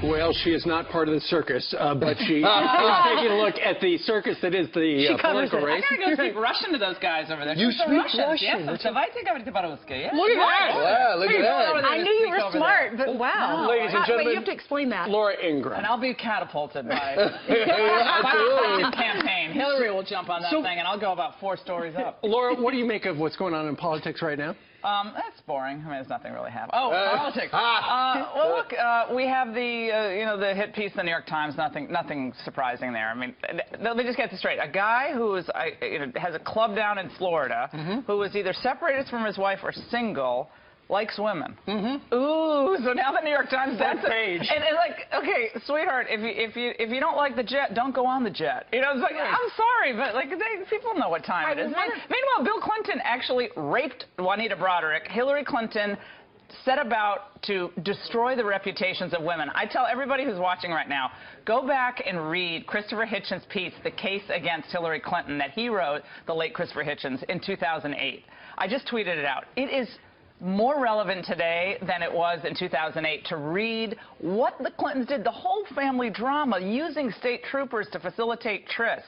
Well, she is not part of the circus, but she is taking a look at the circus that is the political race. I gotta go speak Russian to those guys over there. You speak Russian? Yes, давайте говорить по-русски. Yes. Look at that! Wow, look at that. I knew you were smart, but wow. Ladies and gentlemen, but you have to explain that. Laura Ingraham. And I'll be catapulted by Absolutely. campaign. Hillary will jump on that thing, and I'll go about 4 stories up. Laura, what do you make of what's going on in politics right now? That's boring. I mean, there's nothing really happening. Oh, politics. Well, look, we have the, the hit piece in the New York Times. Nothing surprising there. I mean, let me just get this straight. A guy who is, has a club down in Florida, who was either separated from his wife or single, likes women. Ooh, so now the New York Times, that's page. And like, okay, sweetheart, if you don't like the jet, don't go on the jet. You know, it's like, I'm sorry, but like, people know what time it is. Meanwhile, Bill Clinton actually raped Juanita Broderick. Hillary Clinton set about to destroy the reputations of women. I tell everybody who's watching right now, go back and read Christopher Hitchens' piece, The Case Against Hillary Clinton, that he wrote, the late Christopher Hitchens, in 2008. I just tweeted it out. It is more relevant today than it was in 2008 to read what the Clintons did, the whole family drama, using state troopers to facilitate trysts.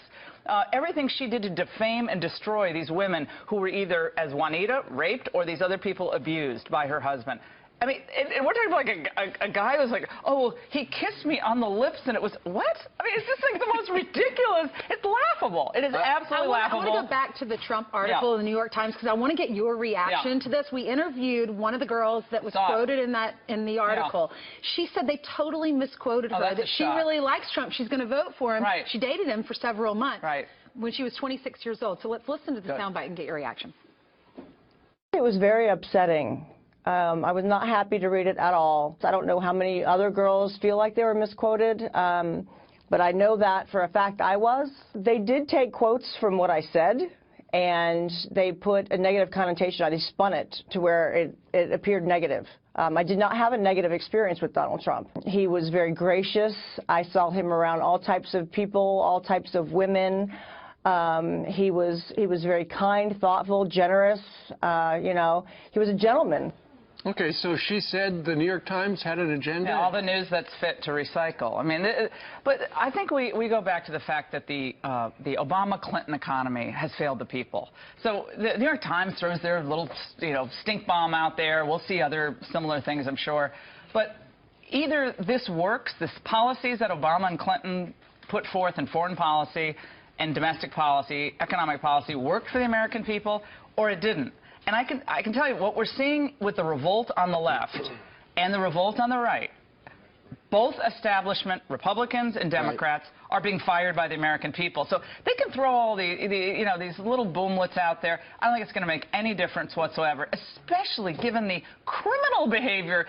Everything she did to defame and destroy these women who were either, as Juanita, raped or these other people abused by her husband. I mean, and we're talking about like a guy who's like, oh, he kissed me on the lips, and it was, what? I mean, it's just like the most ridiculous. It's laughable. It is absolutely laughable. I want to go back to the Trump article in the New York Times because I want to get your reaction to this. We interviewed one of the girls that was quoted in the article. She said they totally misquoted her, that she really likes Trump. She's going to vote for him. She dated him for several months when she was 26 years old. So let's listen to the soundbite and get your reaction. It was very upsetting. I was not happy to read it at all. I don't know how many other girls feel like they were misquoted, but I know that for a fact I was. They did take quotes from what I said, and they put a negative connotation on it. They spun it to where it appeared negative. I did not have a negative experience with Donald Trump. He was very gracious. I saw him around all types of people, all types of women. He was very kind, thoughtful, generous. You know, he was a gentleman. Okay, so she said the New York Times had an agenda? Yeah, all the news that's fit to recycle. I mean, but I think we go back to the fact that the Obama-Clinton economy has failed the people. So the New York Times throws their little, stink bomb out there. We'll see other similar things, I'm sure. But either this works, this policies that Obama and Clinton put forth in foreign policy and domestic policy, economic policy, worked for the American people, or it didn't. And I can tell you what we're seeing with the revolt on the left and the revolt on the right. Both establishment Republicans and Democrats are being fired by the American people. So they can throw all these little boomlets out there. I don't think it's going to make any difference whatsoever, especially given the criminal behavior.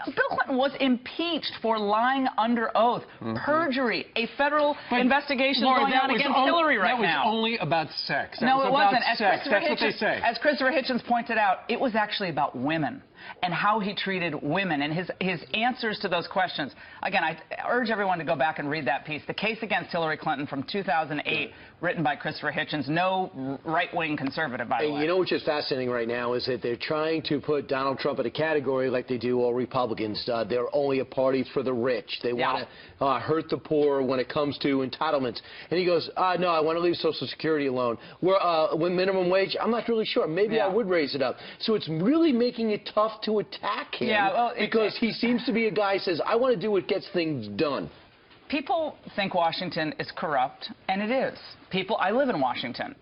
Bill Clinton was impeached for lying under oath, perjury, a federal investigation going on against Hillary right now. That was only about sex. No, it wasn't. That's what they say. As Christopher Hitchens pointed out, it was actually about women and how he treated women and his answers to those questions. Again, I urge everyone to go back and read that piece, The Case Against Hillary Clinton from 2008, written by Christopher Hitchens, no right-wing conservative, by the way. You know what's just fascinating right now is that they're trying to put Donald Trump in a category like they do all Republicans. They're only a party for the rich. They want to hurt the poor when it comes to entitlements. And he goes, no, I want to leave Social Security alone. With minimum wage, I'm not really sure. Maybe I would raise it up. So it's really making it tough to attack him because he seems to be a guy who says, I want to do what gets things done. People think Washington is corrupt, and it is. I live in Washington.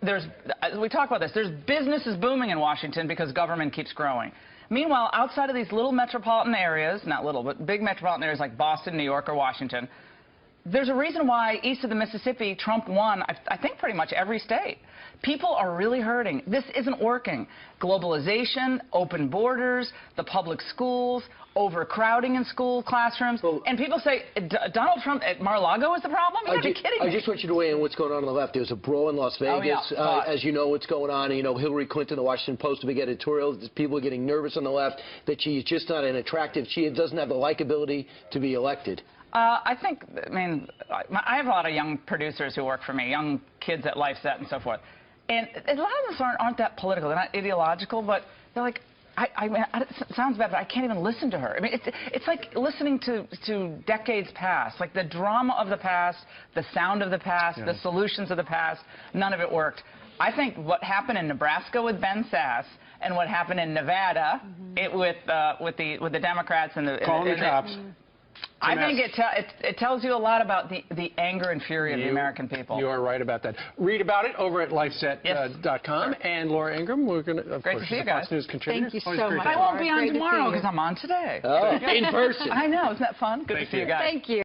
We talk about this. There's businesses booming in Washington because government keeps growing. Meanwhile, outside of these little metropolitan areas, not little, but big metropolitan areas like Boston, New York, or Washington, there's a reason why east of the Mississippi, Trump won, I think, pretty much every state. People are really hurting. This isn't working. Globalization, open borders, the public schools, overcrowding in school classrooms. And people say, Donald Trump at Mar-a-Lago is the problem? You gotta be kidding me. I just want you to weigh in what's going on the left. There's a brawl in Las Vegas. As you know what's going on. Hillary Clinton, the Washington Post, a big editorial. People are getting nervous on the left that she is just not an attractive. She doesn't have the likability to be elected. I have a lot of young producers who work for me, young kids at LifeSet and so forth. And a lot of them aren't that political. They're not ideological, but they're like, it sounds bad, but I can't even listen to her. I mean, it's like listening to decades past, like the drama of the past, the sound of the past, the solutions of the past. None of it worked. I think what happened in Nebraska with Ben Sass and what happened in Nevada with the Democrats and the cops. I think it tells you a lot about the anger and fury of the American people. You are right about that. Read about it over at lifeset.com. And Laura Ingraham, we're going to, Great to see you guys. Fox News contributor. Thank you so much. I won't be on tomorrow because I'm on today. Oh, in person. I know. Isn't that fun? Good to see you guys. Thank you.